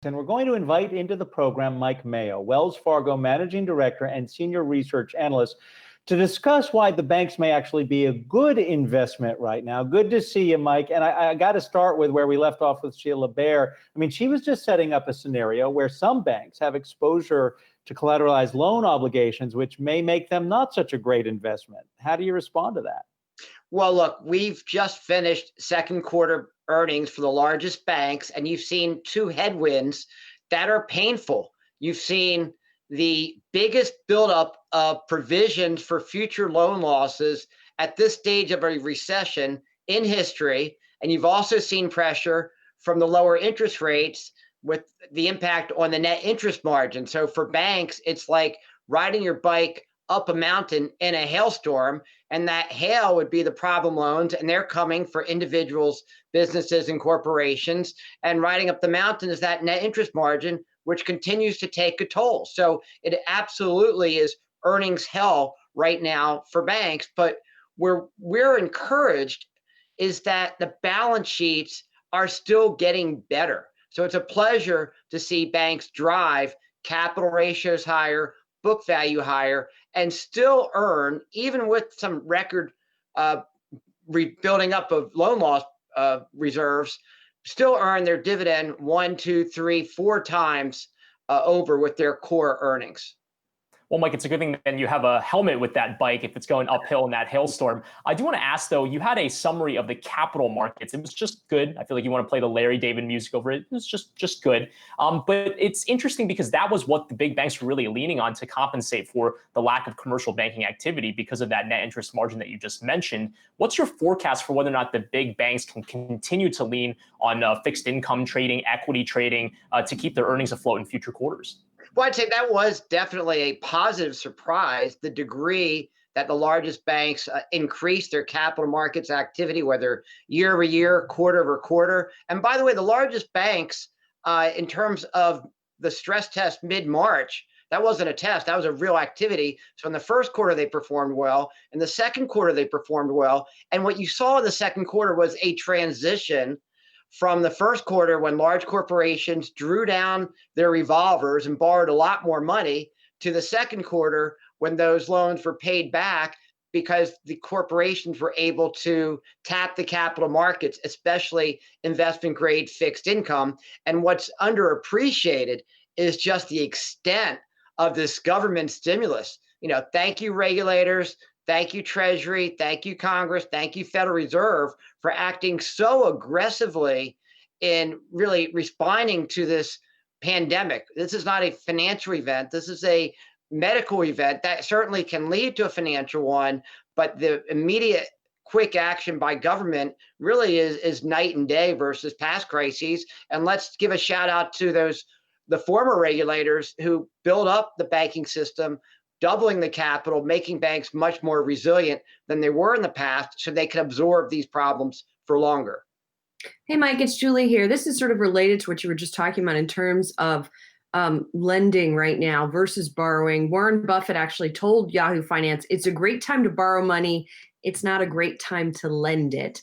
And we're going to invite into the program Mike Mayo, Wells Fargo Managing Director and Senior Research Analyst, to discuss why the banks may actually be a good investment right now. Good to see you, Mike. And I got to start with where we left off with Sheila Bair. I mean, she was just setting up a scenario where some banks have exposure to collateralized loan obligations, which may make them not such a great investment. How do you respond to that? Well, look, we've just finished second quarter earnings for the largest banks, and you've seen two headwinds that are painful. You've seen the biggest buildup of provisions for future loan losses at this stage of a recession in history, and you've also seen pressure from the lower interest rates with the impact on the net interest margin. So for banks, it's like riding your bike up a mountain in a hailstorm, and that hail would be the problem loans, and they're coming for individuals, businesses, and corporations. And riding up the mountain is that net interest margin, which continues to take a toll. So it absolutely is earnings hell right now for banks. But where we're encouraged is that the balance sheets are still getting better. So it's a pleasure to see banks drive capital ratios higher, book value higher, and still earn, even with some record rebuilding up of loan loss reserves, still earn their dividend 1, 2, 3, 4 times over with their core earnings. Well, Mike, it's a good thing that you have a helmet with that bike if it's going uphill in that hailstorm. I do want to ask, though, you had a summary of the capital markets. It was just good. I feel like you want to play the Larry David music over it. It was just good. But it's interesting because that was what the big banks were really leaning on to compensate for the lack of commercial banking activity because of that net interest margin that you just mentioned. What's your forecast for whether or not the big banks can continue to lean on fixed income trading, equity trading to keep their earnings afloat in future quarters? Well, I'd say that was definitely a positive surprise, the degree that the largest banks increased their capital markets activity, whether year over year, quarter over quarter. And by the way, the largest banks, in terms of the stress test mid-March, that wasn't a test, that was a real activity. So in the first quarter, they performed well. In the second quarter, they performed well. And what you saw in the second quarter was a transition from the first quarter, when large corporations drew down their revolvers and borrowed a lot more money, to the second quarter, when those loans were paid back because the corporations were able to tap the capital markets, especially investment grade fixed income. And what's underappreciated is just the extent of this government stimulus. Thank you, regulators. Thank you, Treasury. Thank you, Congress. Thank you, Federal Reserve, for acting so aggressively in really responding to this pandemic. This is not a financial event. This is a medical event that certainly can lead to a financial one, but the immediate quick action by government really is night and day versus past crises. And let's give a shout out to the former regulators who built up the banking system, doubling the capital, making banks much more resilient than they were in the past so they can absorb these problems for longer. Hey, Mike, it's Julie here. This is sort of related to what you were just talking about in terms of lending right now versus borrowing. Warren Buffett actually told Yahoo Finance, it's a great time to borrow money. It's not a great time to lend it,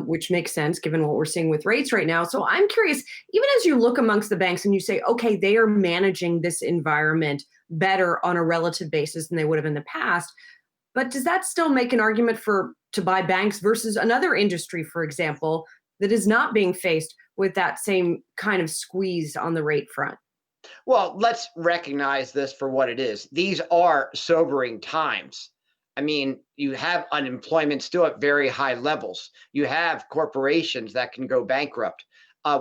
which makes sense given what we're seeing with rates right now. So I'm curious, even as you look amongst the banks and you say, okay, they are managing this environment better on a relative basis than they would have in the past. But does that still make an argument to buy banks versus another industry, for example, that is not being faced with that same kind of squeeze on the rate front? Well, let's recognize this for what it is. These are sobering times. I mean, you have unemployment still at very high levels. You have corporations that can go bankrupt.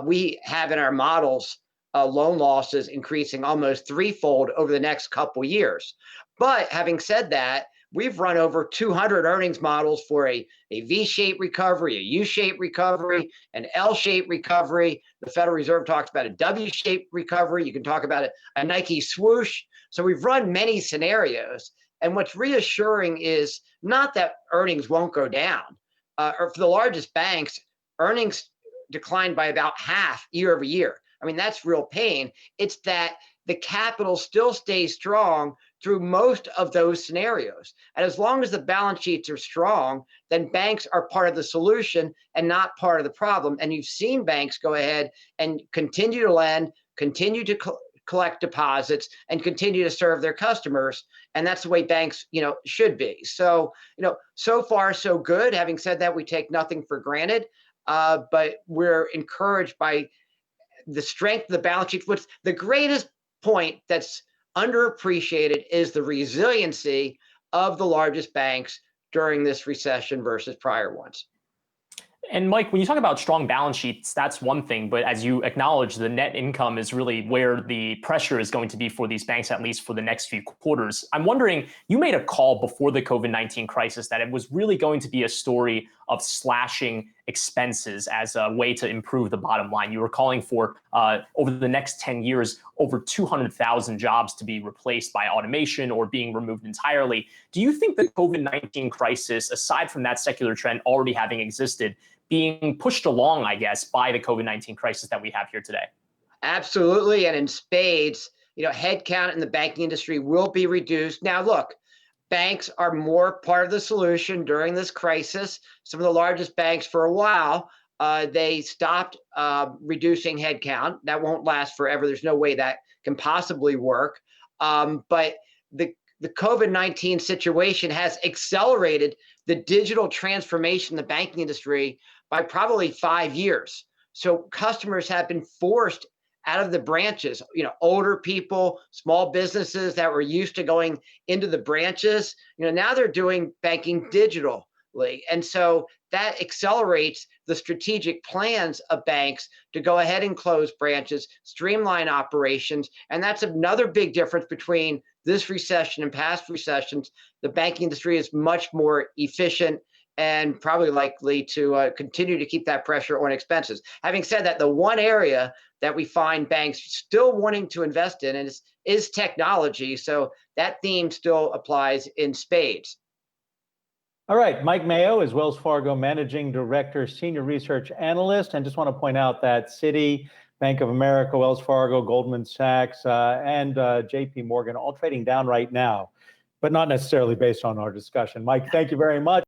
We have in our models loan losses increasing almost threefold over the next couple years. But having said that, we've run over 200 earnings models for a V-shaped recovery, a U-shaped recovery, an L-shaped recovery. The Federal Reserve talks about a W-shaped recovery. You can talk about a Nike swoosh. So we've run many scenarios. And what's reassuring is not that earnings won't go down. Or for the largest banks, earnings declined by about half year over year. I mean, that's real pain. It's that the capital still stays strong through most of those scenarios. And as long as the balance sheets are strong, then banks are part of the solution and not part of the problem. And you've seen banks go ahead and continue to lend, continue to collect deposits and continue to serve their customers. And that's the way banks, should be. So, so far so good. Having said that, we take nothing for granted, but we're encouraged by the strength of the balance sheet. What's the greatest point that's underappreciated is the resiliency of the largest banks during this recession versus prior ones. And Mike, when you talk about strong balance sheets, that's one thing. But as you acknowledge, the net income is really where the pressure is going to be for these banks, at least for the next few quarters. I'm wondering, you made a call before the COVID-19 crisis that it was really going to be a story of slashing expenses as a way to improve the bottom line. You were calling for, over the next 10 years, over 200,000 jobs to be replaced by automation or being removed entirely. Do you think the COVID-19 crisis, aside from that secular trend already having existed, being pushed along, I guess, by the COVID-19 crisis that we have here today? Absolutely. And in spades, headcount in the banking industry will be reduced. Now, look, banks are more part of the solution during this crisis. Some of the largest banks for a while, they stopped reducing headcount. That won't last forever. There's no way that can possibly work. But the COVID-19 situation has accelerated the digital transformation in the banking industry by probably 5 years. So customers have been forced out of the branches, older people, small businesses that were used to going into the branches, now they're doing banking digitally. And so that accelerates the strategic plans of banks to go ahead and close branches, streamline operations. And that's another big difference between this recession and past recessions. The banking industry is much more efficient and probably likely to continue to keep that pressure on expenses. Having said that, the one area that we find banks still wanting to invest in is technology. So that theme still applies in spades. All right, Mike Mayo is Wells Fargo Managing Director, Senior Research Analyst. And just want to point out that Citi, Bank of America, Wells Fargo, Goldman Sachs, and JP Morgan all trading down right now, but not necessarily based on our discussion. Mike, thank you very much.